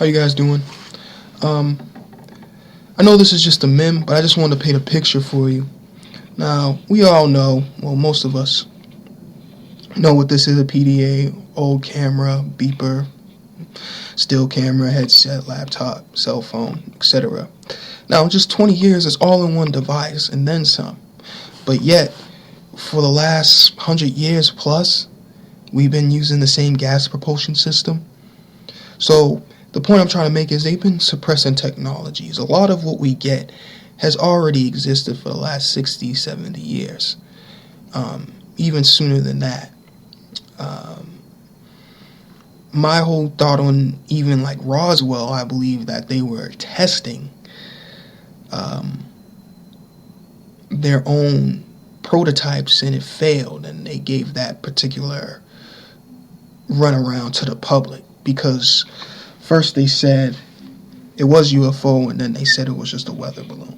How you guys doing? I know this is just a meme, but I just wanted to paint a picture for you. Now, we all know, well, most of us know what this is: a PDA, old camera, beeper, still camera, headset, laptop, cell phone, etc. Now, just 20 years, it's all in one device and then some. But yet, for the last 100 years plus, we've been using the same gas propulsion system. So the point I'm trying to make is they've been suppressing technologies. A lot of what we get has already existed for the last 60, 70 years, even sooner than that. My whole thought on even like Roswell, I believe that they were testing their own prototypes and it failed, and they gave that particular runaround to the public because first they said it was UFO and then they said it was just a weather balloon.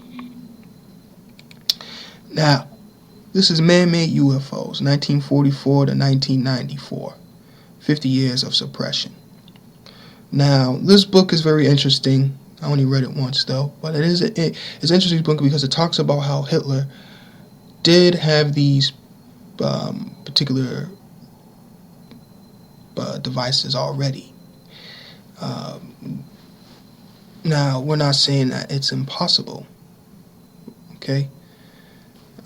Now, this is man-made UFOs, 1944 to 1994, 50 years of suppression. Now, this book is very interesting. I only read it once though, but it's an interesting book because it talks about how Hitler did have these particular devices already. Now, we're not saying that it's impossible. Okay,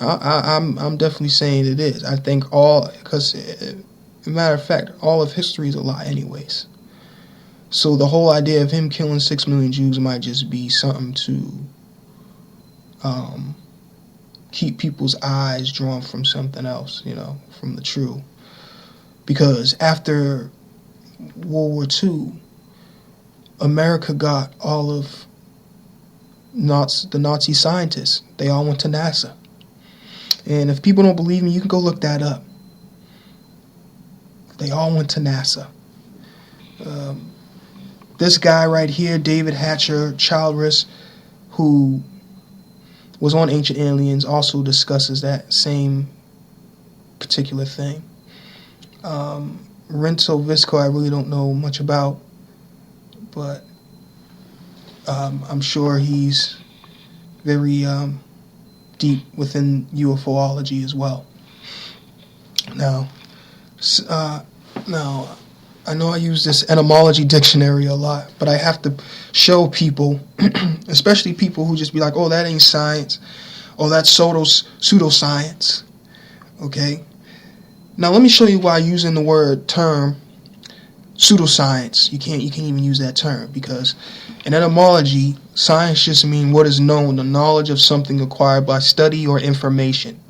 I'm definitely saying it is. I think because matter of fact, all of history is a lie, anyways. So the whole idea of him killing 6 million Jews might just be something to keep people's eyes drawn from something else, from the true. Because after World War II, America got all of the Nazi scientists. They all went to NASA. And if people don't believe me, you can go look that up. They all went to NASA. This guy right here, David Hatcher Childress, who was on Ancient Aliens, also discusses that same particular thing. Renzo Visco, I really don't know much about, but I'm sure he's very deep within UFOlogy as well. Now, I know I use this etymology dictionary a lot, but I have to show people, especially people who just be like, oh, that ain't science. Oh, that's pseudoscience. Okay? Now, let me show you why using the term pseudoscience, you can't even use that term, because in etymology, science just means what is known, the knowledge of something acquired by study or information.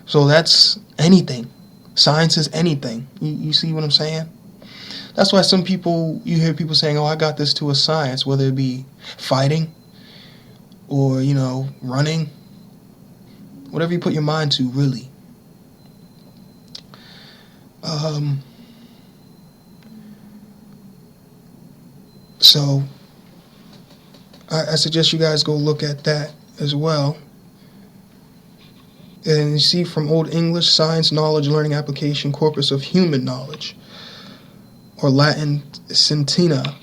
So that's anything. Science is anything. You see what I'm saying? That's why you hear people saying, oh, I got this to a science, whether it be fighting or, running, whatever you put your mind to, really. So I suggest you guys go look at that as well. And you see, from Old English, science, knowledge, learning, application, corpus of human knowledge. Or Latin, scientia,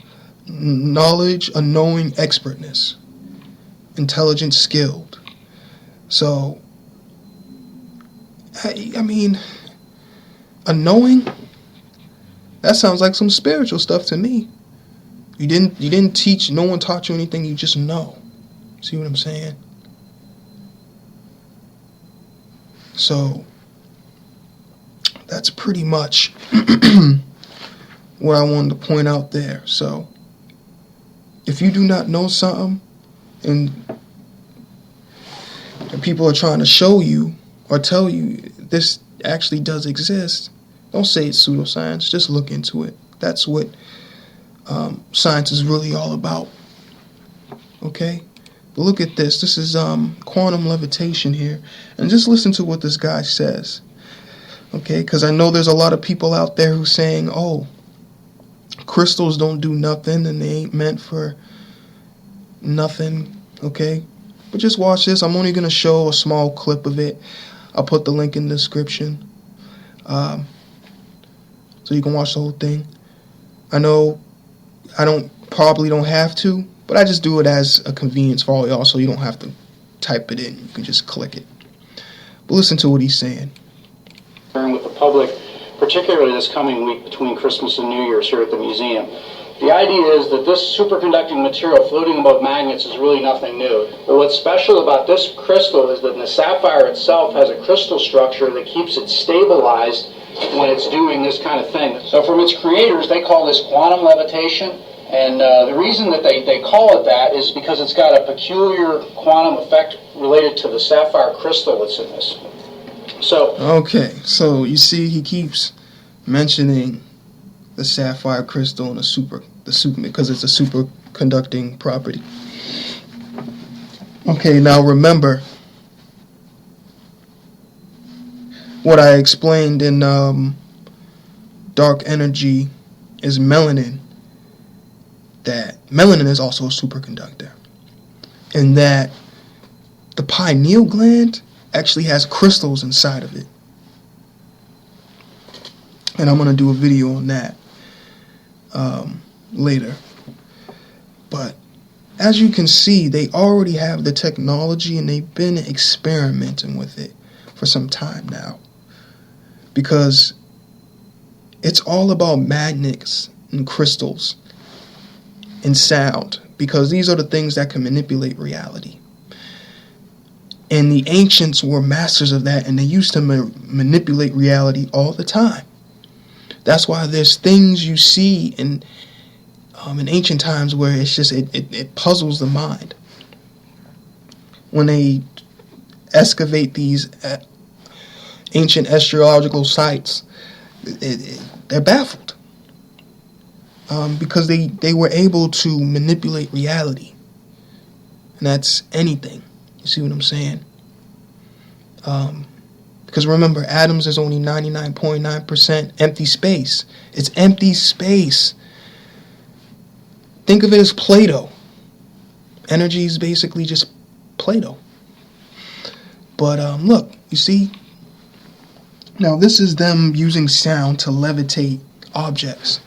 knowledge, a knowing, expertness, intelligent, skilled. So, I mean, a knowing, that sounds like some spiritual stuff to me. You didn't teach, no one taught you anything, you just know. See what I'm saying? So, that's pretty much what I wanted to point out there. So, if you do not know something, and people are trying to show you or tell you this actually does exist, don't say it's pseudoscience. Just look into it. That's what science is really all about. Okay? But look at this. This is quantum levitation here. And just listen to what this guy says. Okay? Because I know there's a lot of people out there who saying, oh, crystals don't do nothing and they ain't meant for nothing. Okay? But just watch this. I'm only going to show a small clip of it. I'll put the link in the description. So you can watch the whole thing. I know I don't probably don't have to, but I just do it as a convenience for all y'all, so you don't have to type it in. You can just click it. But listen to what he's saying. With the public, particularly this coming week between Christmas and New Year's here at the museum. The idea is that this superconducting material floating above magnets is really nothing new. But what's special about this crystal is that the sapphire itself has a crystal structure that keeps it stabilized when it's doing this kind of thing. So from its creators, they call this quantum levitation. And the reason that they call it that is because it's got a peculiar quantum effect related to the sapphire crystal that's in this. So okay, so you see he keeps mentioning the sapphire crystal and the super because it's a superconducting property. Okay, now remember what I explained in dark energy is melanin. That melanin is also a superconductor, and that the pineal gland actually has crystals inside of it. And I'm going to do a video on that later. But as you can see, they already have the technology and they've been experimenting with it for some time now. Because it's all about magnets and crystals and sound. Because these are the things that can manipulate reality. And the ancients were masters of that, and they used to manipulate reality all the time. That's why there's things you see in ancient times where it's just it puzzles the mind. When they excavate these ancient astrological sites, they're baffled because they were able to manipulate reality, and that's anything. You see what I'm saying? Because remember, atoms is only 99.9% empty space. It's empty space. Think of it as Play-Doh. Energy is basically just Play-Doh. But look, you see? Now this is them using sound to levitate objects.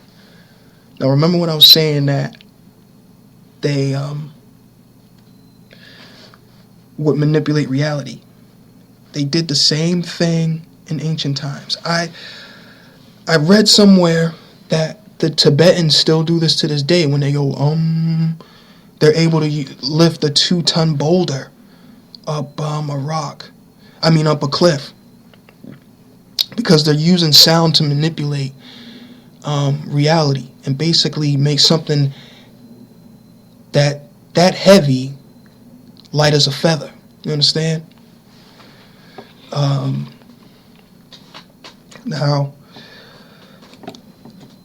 Now remember what I was saying, that they would manipulate reality. They did the same thing in ancient times. I read somewhere that the Tibetans still do this to this day. When they go, they're able to lift a 2-ton boulder up up a cliff, because they're using sound to manipulate reality and basically make something that heavy light as a feather. You understand? Now,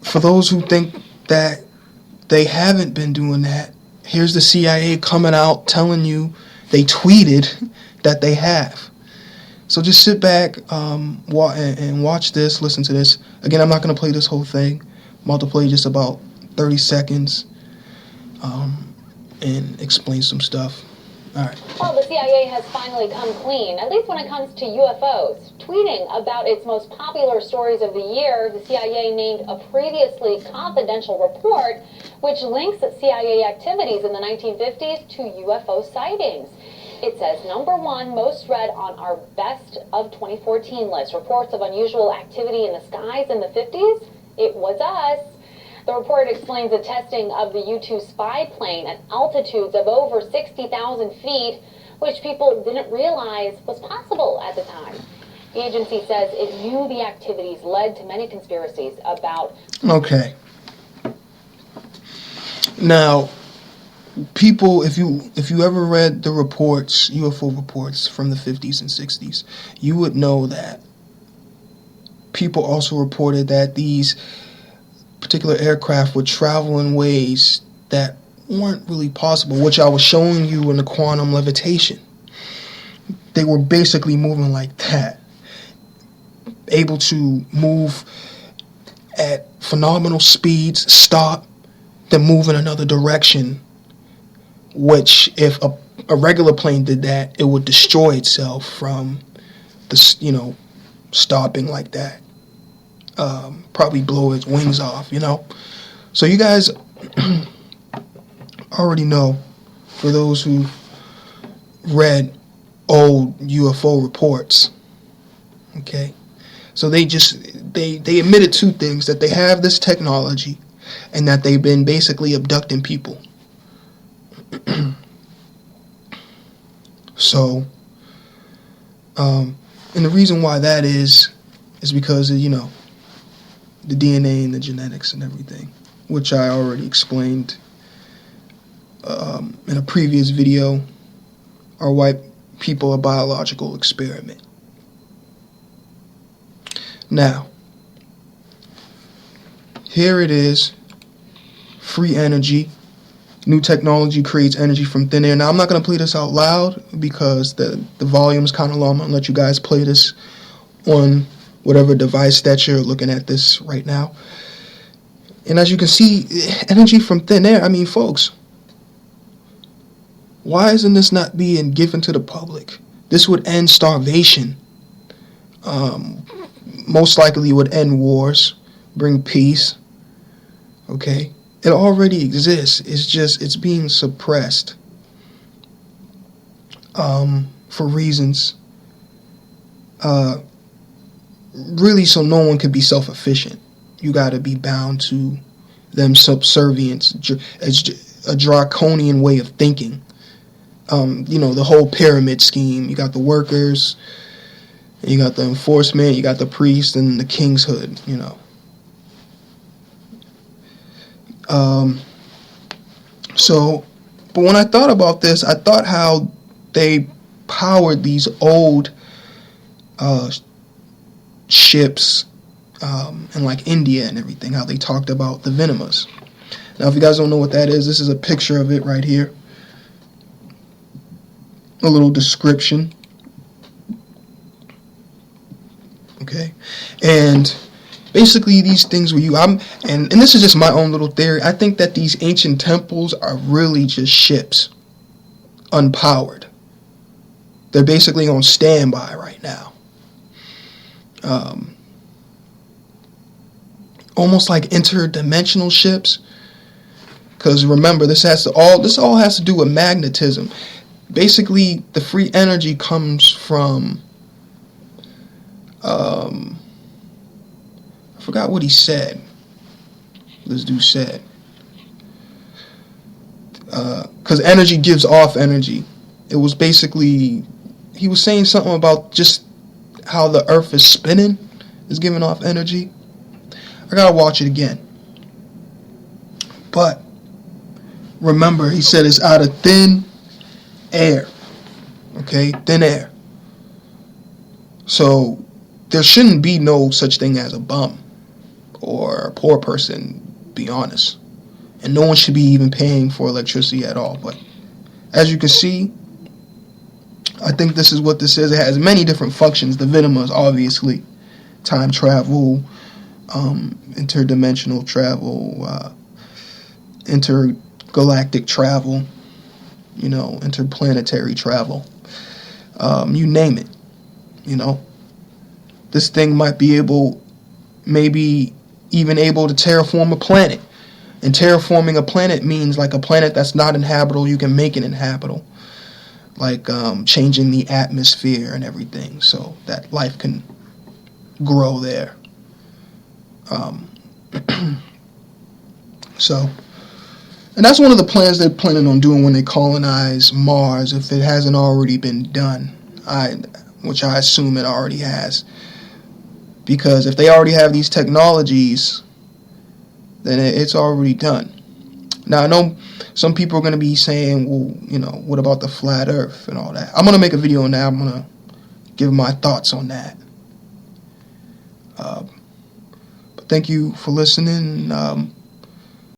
for those who think that they haven't been doing that, here's the CIA coming out telling you they tweeted that they have. So just sit back and watch this, listen to this. Again, I'm not going to play this whole thing. I'm about to play just about 30 seconds and explain some stuff. All right. Well, the CIA has finally come clean, at least when it comes to UFOs. Tweeting about its most popular stories of the year, the CIA named a previously confidential report which links CIA activities in the 1950s to UFO sightings. It says, #1 most read on our best of 2014 list, reports of unusual activity in the skies in the 50s. It was us. The report explains the testing of the U-2 spy plane at altitudes of over 60,000 feet, which people didn't realize was possible at the time. The agency says it knew the activities led to many conspiracies about... Okay. Now, people, if you ever read the reports, UFO reports from the 50s and 60s, you would know that people also reported that these particular aircraft would travel in ways that weren't really possible, which I was showing you in the quantum levitation. They were basically moving like that, able to move at phenomenal speeds, stop, then move in another direction, which if a regular plane did that, it would destroy itself from the, stopping like that. Probably blow its wings off, So you guys already know, for those who read old UFO reports, okay? So they admitted two things: that they have this technology and that they've been basically abducting people. So, and the reason why that is because of, the DNA and the genetics and everything, which I already explained in a previous video. Are white people a biological experiment? Now, here it is. Free energy. New technology creates energy from thin air. Now, I'm not going to play this out loud because the volume is kind of low. I'm going to let you guys play this on whatever device that you're looking at this right now. And as you can see, energy from thin air. I mean, folks, why isn't this not being given to the public? This would end starvation. Most likely would end wars, bring peace. Okay? It already exists. It's being suppressed for reasons really so no one could be self-efficient. You got to be bound to them subservience, a draconian way of thinking. The whole pyramid scheme. You got the workers, you got the enforcement, you got the priest, and the kingshood, But when I thought about this, I thought how they powered these old ships in like India and everything, how they talked about the venomous. Now, if you guys don't know what that is, this is a picture of it right here. A little description. Okay. And basically these things were and this is just my own little theory. I think that these ancient temples are really just ships, unpowered. They're basically on standby right now. Almost like interdimensional ships. Because remember, this all has to do with magnetism. Basically, the free energy comes from I forgot what he said. This dude said, because energy gives off energy. It was basically, he was saying something about just how the earth is spinning, is giving off energy. I gotta watch it again. But remember, he said it's out of thin air. Okay, thin air. So there shouldn't be no such thing as a bum or a poor person, be honest. And no one should be even paying for electricity at all. But as you can see, I think this is what this is. It has many different functions. The venomous, obviously, time travel, interdimensional travel, intergalactic travel, interplanetary travel. You name it, This thing might be maybe even able to terraform a planet. And terraforming a planet means like a planet that's not inhabitable, you can make it inhabitable. Like changing the atmosphere and everything so that life can grow there. And that's one of the plans they're planning on doing when they colonize Mars, if it hasn't already been done, which I assume it already has. Because if they already have these technologies, then it's already done. Now, I know some people are going to be saying, well, what about the flat earth and all that? I'm going to make a video on that. I'm going to give my thoughts on that. But thank you for listening.